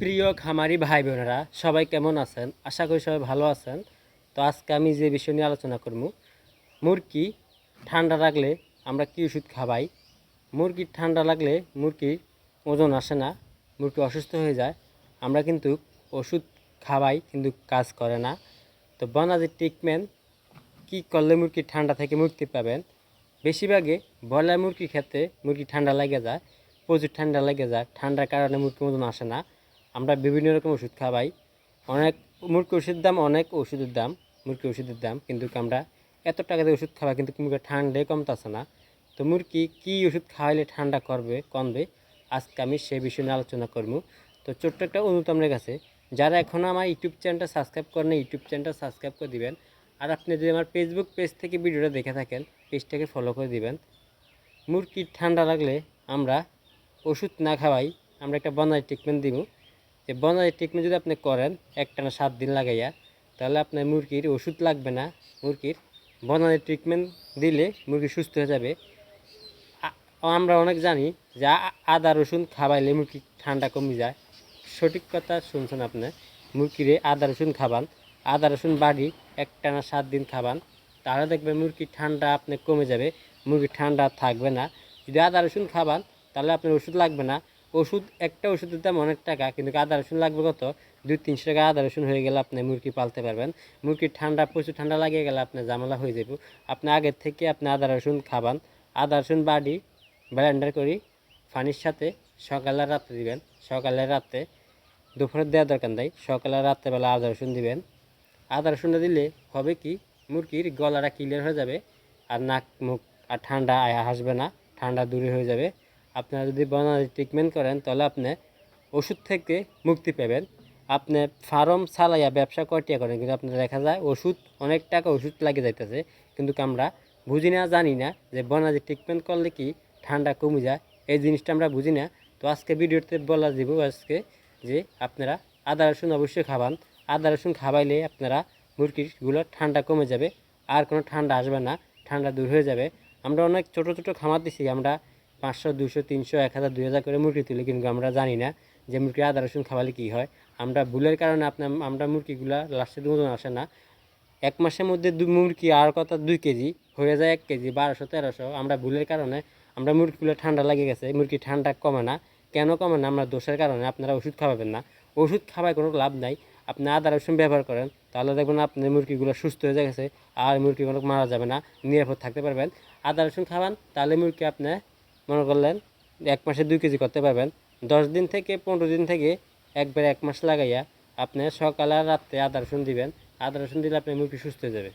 প্রিয় খামারি ভাই বোনেরা সবাই কেমন আছেন? আশা করি সবাই ভালো আছেন। তো আজকে আমি যে বিষয় নিয়ে আলোচনা করব, মুরগি ঠান্ডা লাগলে আমরা কি ওষুধ খাওয়াই। মুরগির ঠান্ডা লাগলে মুরগির ওজন আসে না, মুরগি অসুস্থ হয়ে যায়। আমরা কিন্তু ওষুধ খাওয়াই কিন্তু কাজ করে না। তো বনাজি ট্রিটমেন্ট কী করলে মুরগির ঠান্ডা থেকে মুক্তি পাবেন? বেশিরভাগে ব্রয়লার মুরগির ক্ষেত্রে মুরগি ঠান্ডা লেগে যায়, প্রচুর ঠান্ডা লেগে যায়। ঠান্ডার কারণে মুরগির ওজন আসে না। আমরা বিভিন্ন রকম ওষুধ খাওয়াই, অনেক মুরগি ওষুধের দাম, অনেক ওষুধের দাম, মুরগি ওষুধের দাম, কিন্তু আমরা এত টাকা দিয়ে ওষুধ খাওয়াই কিন্তু মুরগির ঠান্ডাই কমতেছে না। তো মুরগি কী ওষুধ খাওয়াইলে ঠান্ডা কমবে, আজকে আমি সেই বিষয় নিয়ে আলোচনা করবো। তো ছোট্ট একটা অনুরোধ আপনার কাছে, যারা এখনও আমার ইউটিউব চ্যানেলটা সাবস্ক্রাইব করেন, ইউটিউব চ্যানেলটা সাবস্ক্রাইব করে দিবেন। আর আপনি যদি আমার ফেসবুক পেজ থেকে ভিডিওটা দেখে থাকেন, পেজটাকে ফলো করে দিবেন। মুরগির ঠান্ডা লাগলে আমরা ওষুধ না খাওয়াই, আমরা একটা বনারি ট্রিটমেন্ট দিব। যে বনারি ট্রিটমেন্ট যদি আপনি করেন একটানা 7 দিন লাগাইয়া, তাহলে আপনার মুরগির ওষুধ লাগবে না। মুরগির বনারি ট্রিটমেন্ট দিলে মুরগি সুস্থ হয়ে যাবে। আমরা অনেক জানি যে আদা রসুন খাওয়াইলে মুরগির ঠান্ডা কমে যায়। সঠিক কথা শুনছেন আপনি। মুরগিরে আদা রসুন খাবান, আদা রসুন বাড়ি একটানা 7 দিন খাবান, তাহলে দেখবেন মুরগির ঠান্ডা আপনি কমে যাবে, মুরগির ঠান্ডা থাকবে না। যদি আদা রসুন খাবান তাহলে আপনার ওষুধ লাগবে না। একটা ওষুধের দাম অনেক টাকা, কিন্তু আদা রসুন লাগবে কত? 200-300 টাকা আদা রসুন হয়ে গেলে আপনি মুরগি পালতে পারবেন। মুরগির প্রচুর ঠান্ডা লাগিয়ে গেলে আপনার ঝামেলা হয়ে যাবে। আপনি আগের থেকে আপনি আদা রসুন খাবান, আদা রসুন বাড়ি ব্লেন্ডার করি পানির সাথে সকালে রাত্রে দিবেন। সকালে রাত্রে, দুপুরে দেওয়ার দরকার নেই, সকালে রাত্রেবেলা আদা রসুন দিবেন। আদা রসুনটা দিলে হবে কি, মুরগির গলাটা ক্লিয়ার হয়ে যাবে, আর নাক মুখ আর ঠান্ডা আসবে না, ঠান্ডা দূরে হয়ে যাবে। আপনারা যদি বনারি ট্রিটমেন্ট করেন তাহলে আপনি ওষুধ থেকে মুক্তি পাবেন। আপনি ফার্ম চালাইয়া ব্যবসা কয়টিয়া করেন, কিন্তু আপনার দেখা যায় ওষুধ অনেক টাকা ওষুধ লাগে যাইতেছে, কিন্তু আমরা বুঝি না, জানি না যে বনারি ট্রিটমেন্ট করলে কি ঠান্ডা কমে যায়। এই জিনিসটা আমরা বুঝি না। তো আজকে ভিডিওতে বলা দিব আজকে যে আপনারা আদা রসুন অবশ্যই খাবান। আদা রসুন খাওয়াইলে আপনারা মুরগিগুলো ঠান্ডা কমে যাবে, আর কোনো ঠান্ডা আসবে না, ঠান্ডা দূর হয়ে যাবে। আমরা অনেক ছোট ছোট খামার দিছি, আমরা 500, 200, 300, 1000, 2000 করে মুরগি তুলি, কিন্তু আমরা জানি না যে মুরগি আদা রসুন খাওয়ালে কী হয়। আমরা ভুলের কারণে আমরা মুরগিগুলা লাস্টে ওজন আসে না। 1 মাসের মধ্যে মুরগি আর কথা 2 কেজি হয়ে যায়, 1 কেজি 1200-1300। আমরা ভুলের কারণে আমরা মুরগিগুলো ঠান্ডা লেগে গেছে, মুরগি ঠান্ডা কমে না। কেন কমে না? আমরা দোষের কারণে। আপনারা ওষুধ খাওয়াবেন না, ওষুধ খাওয়ায় কোনো লাভ নাই। আপনি আদা রসুন ব্যবহার করেন, তাহলে দেখবেন আপনার মুরগিগুলো সুস্থ হয়ে গেছে, আর মুরগিগুলো মারা যাবে না, নিরাপদ থাকতে পারবেন। আদা রসুন খাওয়ান, তাহলে মুরগি আপনি মনে করলেন 1 মাসে 2 কেজি করতে পারবেন। 10 দিন থেকে 15 দিন থেকে একবার 1 মাস লাগাইয়া আপনি সকালে আর রাত্রে আদা রসুন দিবেন। আদা রসুন দিলে আপনার মুরগি সুস্থ হয়ে যাবে।